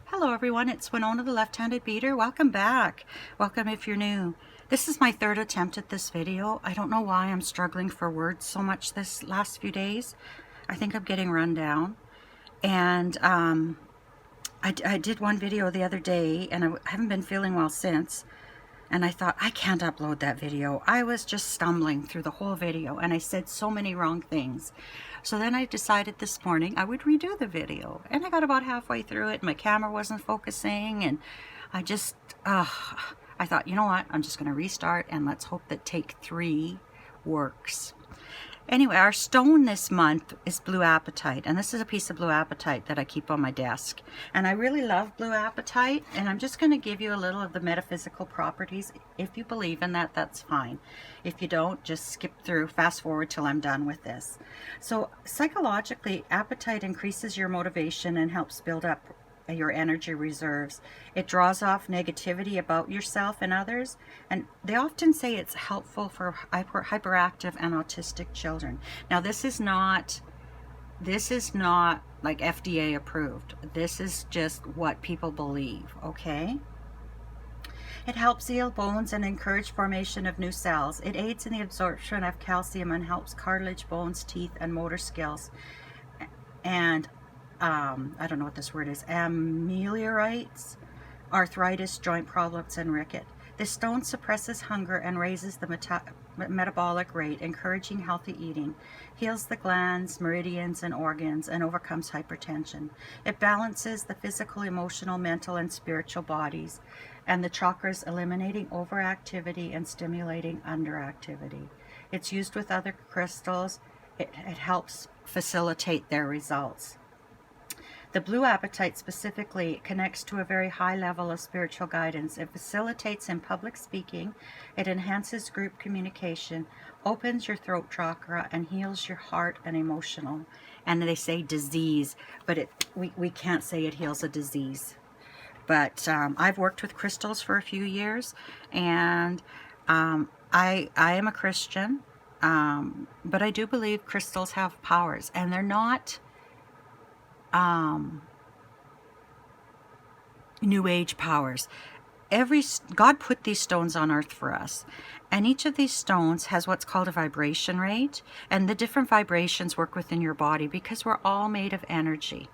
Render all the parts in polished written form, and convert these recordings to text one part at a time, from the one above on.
Hello everyone, it's Winona the left-handed beader. Welcome back. Welcome if you're new. This is my third attempt at this video. I don't know why I'm struggling for words so much this last few days. I think I'm getting run down. And I did one video the other day and I haven't been feeling well since. And I thought, I can't upload that video. I was just stumbling through the whole video and I said so many wrong things. So then I decided this morning I would redo the video. And I got about halfway through it and my camera wasn't focusing. And I just, I thought, you know what? I'm just going to restart and let's hope that take 3 works. Anyway, our stone this month is blue apatite, and this is a piece of blue apatite that I keep on my desk. And I really love blue apatite, and I'm just going to give you a little of the metaphysical properties. If you believe in that, that's fine. If you don't, just skip through, fast forward till I'm done with this. So psychologically, apatite increases your motivation and helps build up your energy reserves. It draws off negativity about yourself and others, and they often say it's helpful for hyperactive and autistic children. Now this is not like FDA approved. This is just what people believe, okay? It helps heal bones and encourage formation of new cells. It aids in the absorption of calcium and helps cartilage, bones, teeth, and motor skills. And I don't know what this word is, ameliorates arthritis, joint problems, and ricket. This stone suppresses hunger and raises the metabolic rate, encouraging healthy eating, heals the glands, meridians, and organs, and overcomes hypertension. It balances the physical, emotional, mental, and spiritual bodies, and the chakras, eliminating overactivity and stimulating underactivity. It's used with other crystals. It helps facilitate their results. The blue apatite specifically connects to a very high level of spiritual guidance. It facilitates in public speaking, it enhances group communication, opens your throat chakra, and heals your heart and emotional. And they say disease, but we can't say it heals a disease. But I've worked with crystals for a few years, and I am a Christian, but I do believe crystals have powers, and they're not New Age powers. God put these stones on earth for us, and each of these stones has what's called a vibration rate, and the different vibrations work within your body because we're all made of energy.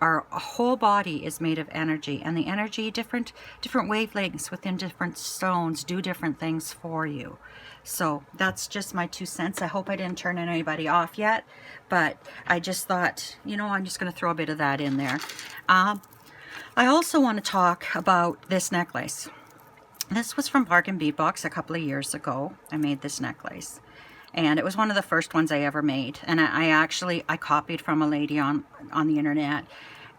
Our whole body is made of energy, and the energy, different wavelengths within different stones do different things for you. So that's just my 2 cents. I hope I didn't turn anybody off yet, but I just thought, you know, I'm just going to throw a bit of that in there. I also want to talk about this necklace. This was from Bargain Bead Box a couple of years ago. I made this necklace, and it was one of the first ones I ever made. And I copied from a lady on the internet,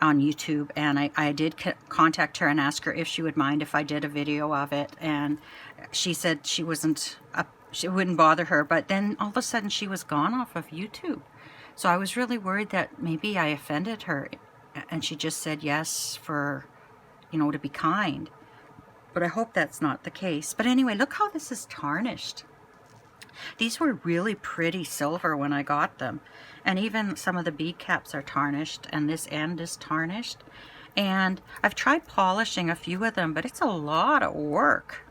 on YouTube, and I did contact her and ask her if she would mind if I did a video of it, and she said she wouldn't bother her. But then all of a sudden she was gone off of YouTube, so I was really worried that maybe I offended her, and she just said yes for, you know, to be kind. But I hope that's not the case. But anyway, look how this is tarnished. These were really pretty silver when I got them, and even some of the bead caps are tarnished, and this end is tarnished. And I've tried polishing a few of them, but it's a lot of work,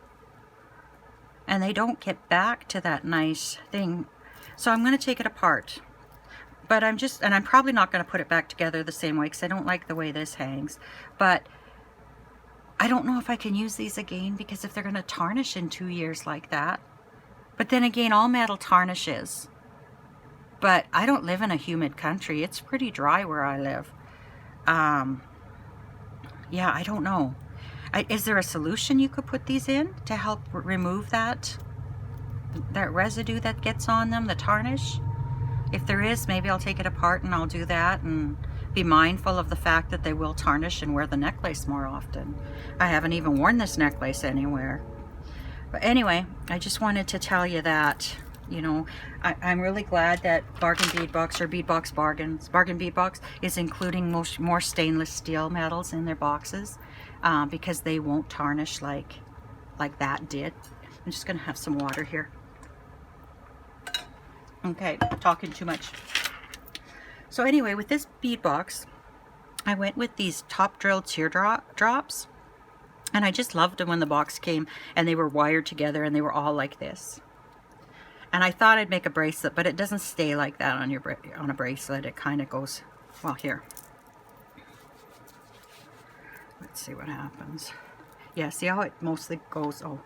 and they don't get back to that nice thing. So I'm going to take it apart, but I'm probably not going to put it back together the same way because I don't like the way this hangs. But I don't know if I can use these again, because if they're going to tarnish in 2 years like that. But then again, all metal tarnishes. But I don't live in a humid country. It's pretty dry where I live. Yeah, I don't know. Is there a solution you could put these in to help remove that residue that gets on them, the tarnish? If there is, maybe I'll take it apart and I'll do that, and be mindful of the fact that they will tarnish, and wear the necklace more often. I haven't even worn this necklace anywhere. But anyway, I just wanted to tell you that, you know, I'm really glad that Bargain Bead Box, or Bargain Bead Box is including more stainless steel metals in their boxes, because they won't tarnish like that did. I'm just going to have some water here. Okay, talking too much. So anyway, with this bead box, I went with these top drilled teardrops, and I just loved them when the box came and they were wired together and they were all like this. And I thought I'd make a bracelet, but it doesn't stay like that on a bracelet. It kind of goes, well, here. Let's see what happens. Yeah, see how it mostly goes, oh,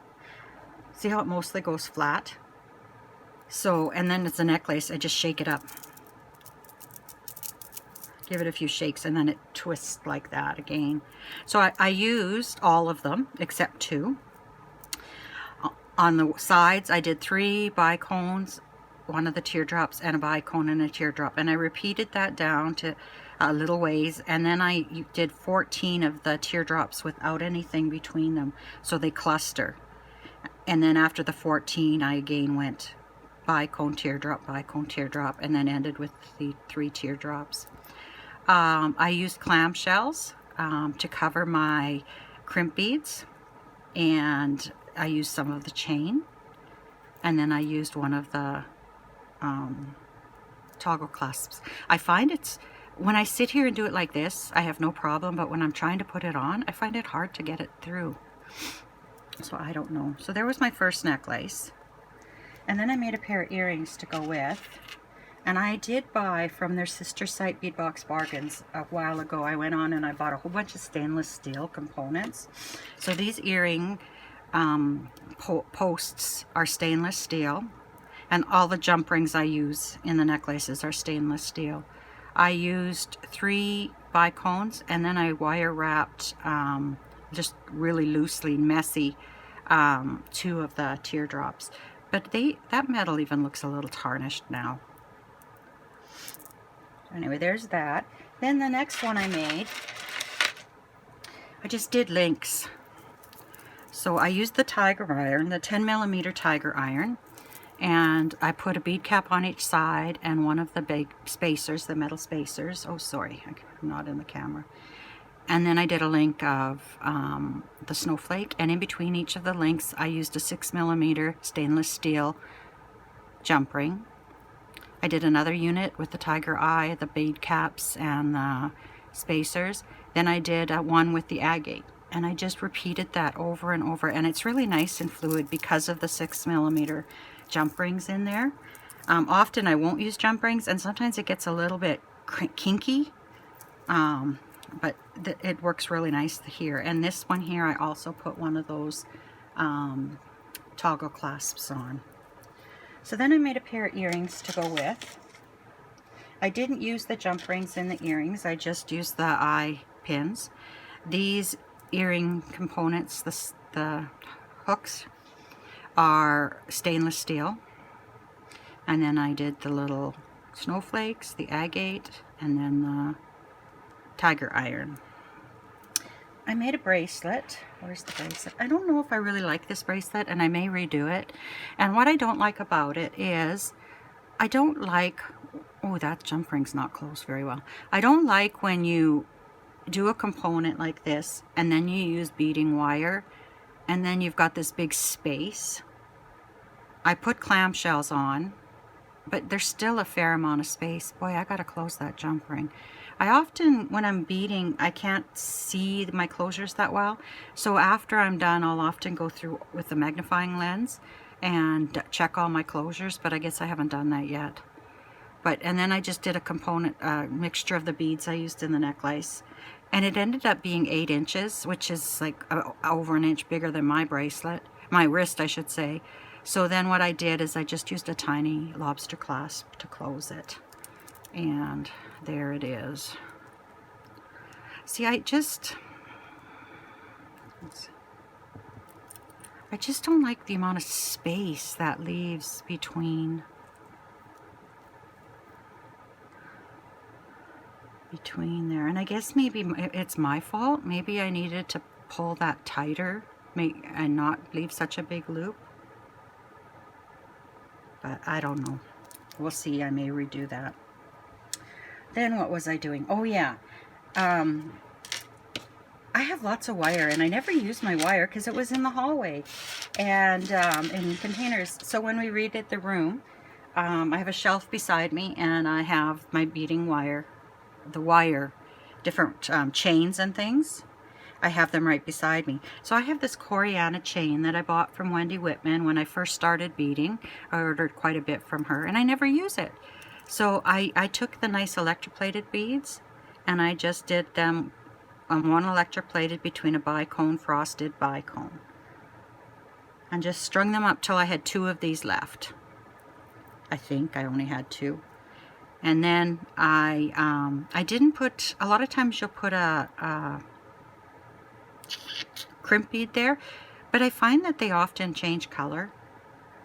see how it mostly goes flat? So, and then it's a necklace, I just shake it up. Give it a few shakes and then it twists like that again. So I used all of them except 2. On the sides I did 3 bicones, one of the teardrops, and a bicone and a teardrop, and I repeated that down to a little ways, and then I did 14 of the teardrops without anything between them, so they cluster. And then after the 14 I again went bicone, teardrop, and then ended with the 3 teardrops. I used clamshells to cover my crimp beads, and I used some of the chain, and then I used one of the toggle clasps. I find it's, when I sit here and do it like this, I have no problem, but when I'm trying to put it on, I find it hard to get it through. So I don't know. So there was my first necklace. And then I made a pair of earrings to go with. And I did buy from their sister site, Bead Box Bargains, a while ago. I went on and I bought a whole bunch of stainless steel components. So these earring posts are stainless steel. And all the jump rings I use in the necklaces are stainless steel. I used 3 bicones, and then I wire wrapped, just really loosely, messy, 2 of the teardrops. But that metal even looks a little tarnished now. Anyway, there's that. Then the next one I made, I just did links. So I used the tiger iron, the 10mm tiger iron, and I put a bead cap on each side and one of the big spacers, the metal spacers. Oh, sorry, I'm not in the camera. And then I did a link of the snowflake, and in between each of the links I used a 6mm stainless steel jump ring. I did another unit with the tiger eye, the bead caps, and the spacers. Then I did one with the agate, and I just repeated that over and over, and it's really nice and fluid because of the 6mm jump rings in there. Often I won't use jump rings, and sometimes it gets a little bit kinky, but it works really nice here. And this one here, I also put one of those toggle clasps on. So then I made a pair of earrings to go with. I didn't use the jump rings in the earrings, I just used the eye pins. These earring components, the hooks, are stainless steel. And then I did the little snowflakes, the agate, and then the tiger iron. I made a bracelet. Where's the bracelet? I don't know if I really like this bracelet, and I may redo it. And what I don't like about it is, I don't like, oh, that jump ring's not closed very well. I don't like when you do a component like this, and then you use beading wire, and then you've got this big space. I put clamshells on, but there's still a fair amount of space. Boy, I gotta close that jump ring. I often, when I'm beading, I can't see my closures that well. So after I'm done, I'll often go through with the magnifying lens and check all my closures, but I guess I haven't done that yet. And then I just did a component, mixture of the beads I used in the necklace. And it ended up being 8 inches, which is like over an inch bigger than my bracelet, my wrist, I should say. So then what I did is I just used a tiny lobster clasp to close it. And there it is. See, I just don't like the amount of space that leaves between there. And I guess maybe it's my fault. Maybe I needed to pull that tighter and not leave such a big loop. But I don't know. We'll see. I may redo that. Then what was I doing? Oh yeah, I have lots of wire, and I never used my wire because it was in the hallway and in containers. So when we redid the room, I have a shelf beside me, and I have my beading wire, the wire, different chains and things. I have them right beside me. So I have this Coriana chain that I bought from Wendy Whitman when I first started beading. I ordered quite a bit from her, and I never use it. So I took the nice electroplated beads, and I just did them on one electroplated between a bicone, frosted bicone, and just strung them up till I had 2 of these left. I think I only had 2. And then I didn't put, a lot of times you'll put a crimp bead there, but I find that they often change color,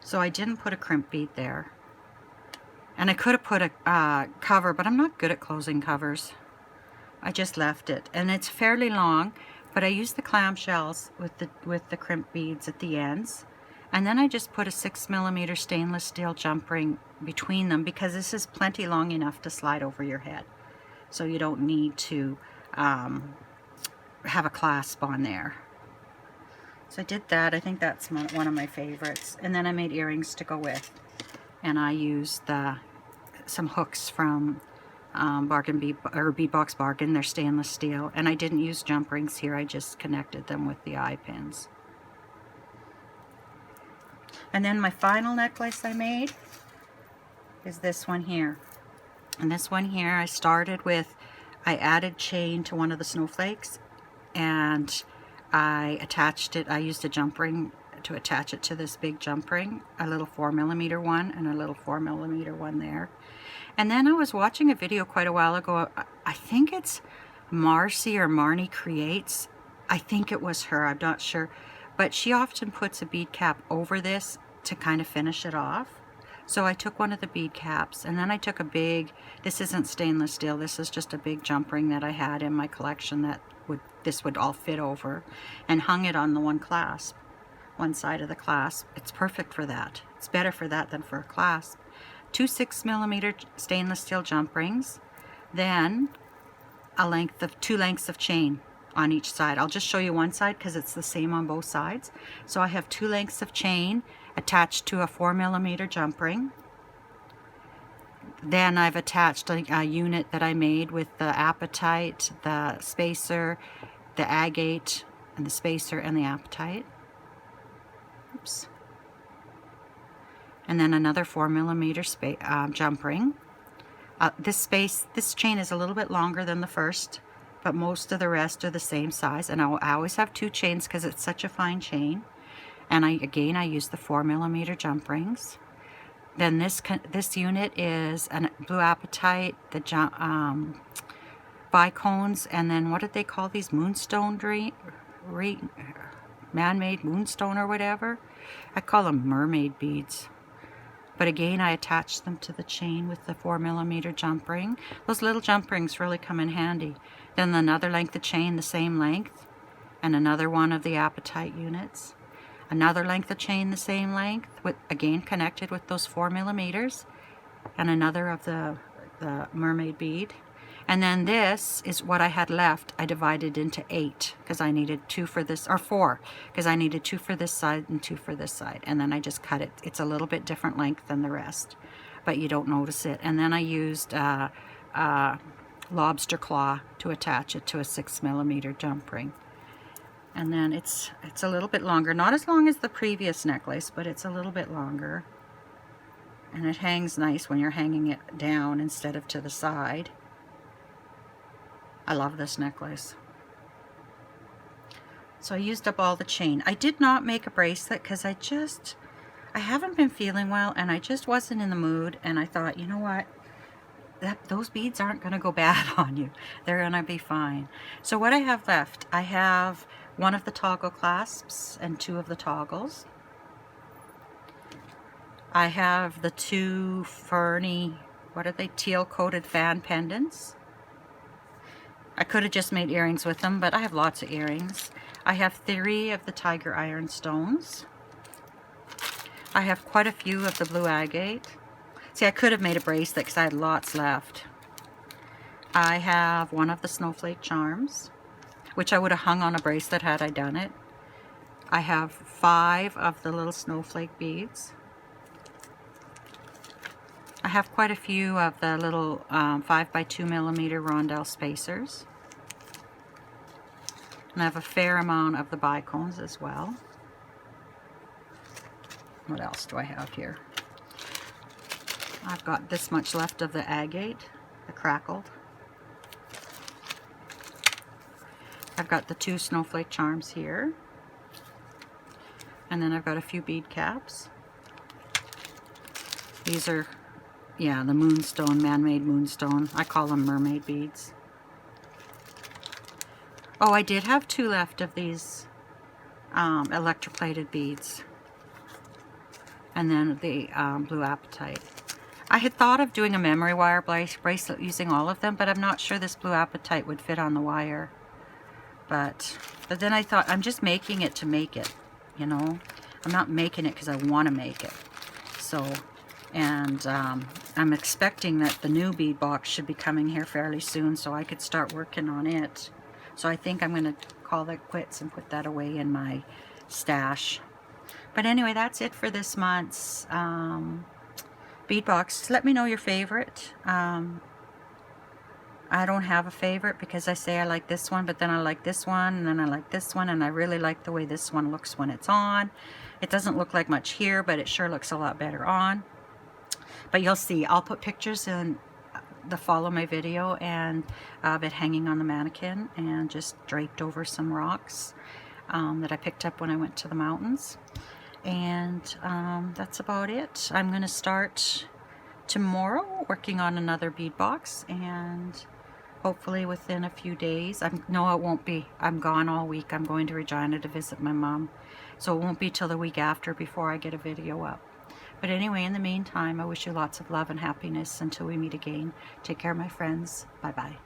so I didn't put a crimp bead there. And I could have put a cover, but I'm not good at closing covers. I just left it, and it's fairly long, but I used the clamshells with the crimp beads at the ends, and then I just put a 6mm stainless steel jump ring between them, because this is plenty long enough to slide over your head, so you don't need to have a clasp on there. So I did that. I think that's one of my favorites. And then I made earrings to go with, and I used some hooks from Bargain Bead Box Bargain. They're stainless steel, and I didn't use jump rings here. I just connected them with the eye pins. And then my final necklace I made is this one here. And this one here, I started with, I added chain to one of the snowflakes, and I attached it. I used a jump ring to attach it to this big jump ring, a little 4mm one and a little 4mm one there. And then I was watching a video quite a while ago. I think it's Marcy or Marnie Creates. I think it was her, I'm not sure. But she often puts a bead cap over this to kind of finish it off. So I took one of the bead caps, and then I took a big, this isn't stainless steel, this is just a big jump ring that I had in my collection that this would all fit over, and hung it on the one clasp, one side of the clasp. It's perfect for that. It's better for that than for a clasp. 2 6mm stainless steel jump rings, then two lengths of chain on each side. I'll just show you one side because it's the same on both sides. So I have 2 lengths of chain attached to a 4mm jump ring. Then I've attached a unit that I made with the apatite, the spacer, the agate, and the spacer and the apatite. Oops. And then another 4mm jump ring. This chain is a little bit longer than the first, but most of the rest are the same size. And I always have 2 chains because it's such a fine chain. And I use the 4mm jump rings. Then this unit is a blue apatite, the bicones, and then what did they call these? Moonstone man-made moonstone or whatever. I call them mermaid beads. But again, I attached them to the chain with the 4mm jump ring. Those little jump rings really come in handy. Then another length of chain, the same length, and another one of the apatite units. Another length of chain, the same length, again connected with those 4mm, and another of the mermaid bead. And then this is what I had left. I divided into 8 because I needed 2 for this, or 4 because I needed 2 for this side and 2 for this side. And then I just cut it. It's a little bit different length than the rest, but you don't notice it. And then I used lobster claw to attach it to a 6mm jump ring. And then it's a little bit longer, not as long as the previous necklace, but it's a little bit longer. And it hangs nice when you're hanging it down instead of to the side. I love this necklace. So I used up all the chain. I did not make a bracelet because I haven't been feeling well, and I just wasn't in the mood, and I thought, you know what? Those beads aren't going to go bad on you. They're going to be fine. So what I have left, I have one of the toggle clasps and 2 of the toggles. I have the 2 ferny, what are they, teal coated fan pendants. I could have just made earrings with them, but I have lots of earrings. I have 3 of the tiger iron stones. I have quite a few of the blue agate. See, I could have made a bracelet because I had lots left. I have 1 of the snowflake charms, which I would have hung on a bracelet had I done it. I have 5 of the little snowflake beads. have quite a few of the little 5x2mm rondelle spacers. And I have a fair amount of the bicones as well. What else do I have here? I've got this much left of the agate, the crackled. I've got the 2 snowflake charms here. And then I've got a few bead caps. These are, yeah, the moonstone, man-made moonstone. I call them mermaid beads. Oh, I did have 2 left of these electroplated beads. And then the blue apatite. I had thought of doing a memory wire bracelet using all of them, but I'm not sure this blue apatite would fit on the wire. But then I thought, I'm just making it to make it, you know. I'm not making it because I want to make it. So, and I'm expecting that the new bead box should be coming here fairly soon, so I could start working on it. So I think I'm going to call that quits and put that away in my stash. But anyway, that's it for this month's bead box. Let me know your favorite. I don't have a favorite because I say I like this one, but then I like this one, and then I like this one, and I really like the way this one looks when it's on. It doesn't look like much here, but it sure looks a lot better on. But you'll see, I'll put pictures in the follow my video and of it hanging on the mannequin and just draped over some rocks that I picked up when I went to the mountains. And that's about it. I'm going to start tomorrow working on another bead box, and hopefully within a few days. No, it won't be. I'm gone all week. I'm going to Regina to visit my mom. So it won't be till the week after before I get a video up. But anyway, in the meantime, I wish you lots of love and happiness until we meet again. Take care, my friends. Bye-bye.